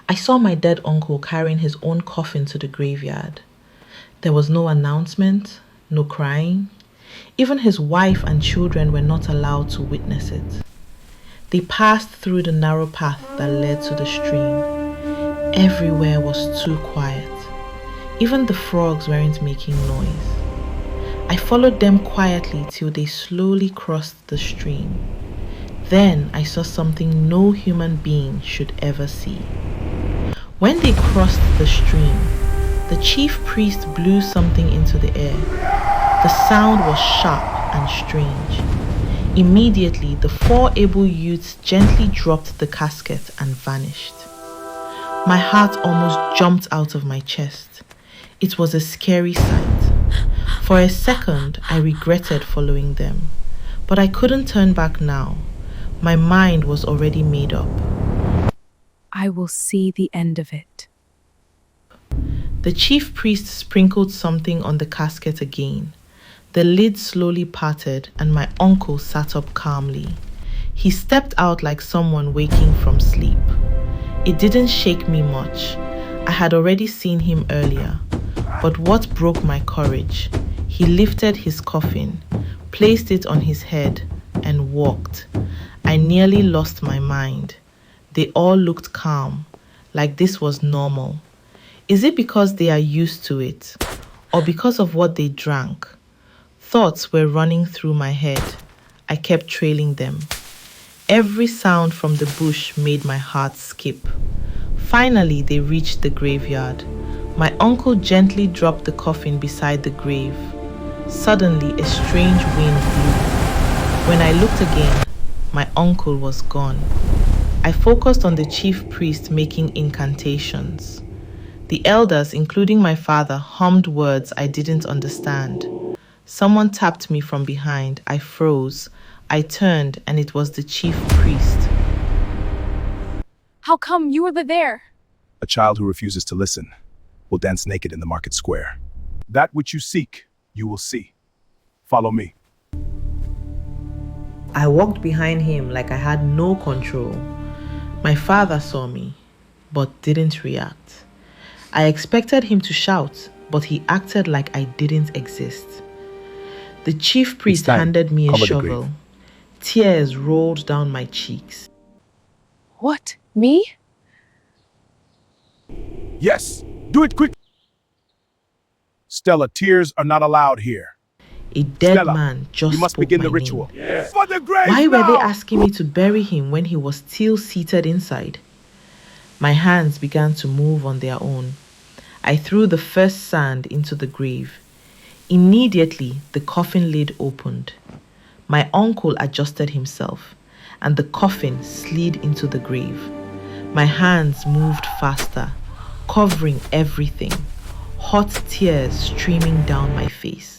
I saw my dead uncle carrying his own coffin to the graveyard. There was no announcement, no crying. Even his wife and children were not allowed to witness it. They passed through the narrow path that led to the stream. Everywhere was too quiet. Even the frogs weren't making noise. I followed them quietly till they slowly crossed the stream. Then I saw something no human being should ever see. When they crossed the stream, the chief priest blew something into the air. The sound was sharp and strange. Immediately, the four able youths gently dropped the casket and vanished. My heart almost jumped out of my chest. It was a scary sight. For a second, I regretted following them, but I couldn't turn back now. My mind was already made up. I will see the end of it. The chief priest sprinkled something on the casket again. The lid slowly parted and my uncle sat up calmly. He stepped out like someone waking from sleep. It didn't shake me much. I had already seen him earlier. But what broke my courage? He lifted his coffin, placed it on his head, and walked. I nearly lost my mind. They all looked calm, like this was normal. Is it because they are used to it, or because of what they drank? Thoughts were running through my head. I kept trailing them. Every sound from the bush made my heart skip. Finally, they reached the graveyard. My uncle gently dropped the coffin beside the grave. Suddenly, a strange wind blew. When I looked again, my uncle was gone. I focused on the chief priest making incantations. The elders, including my father, hummed words I didn't understand. Someone tapped me from behind. I froze. I turned, and it was the chief priest. How come you were there? A child who refuses to listen will dance naked in the market square. That which you seek, you will see. Follow me. I walked behind him like I had no control. My father saw me, but didn't react. I expected him to shout, but he acted like I didn't exist. The chief priest handed me a shovel. Tears rolled down my cheeks. What? Me? Yes, do it quick. Stella, tears are not allowed here. A dead Stella, man just you must spoke begin my the name. ritual. Yes. For the grave Why were now! they asking me to bury him when he was still seated inside? My hands began to move on their own. I threw the first sand into the grave. Immediately, the coffin lid opened. My uncle adjusted himself, and the coffin slid into the grave. My hands moved faster, covering everything, hot tears streaming down my face.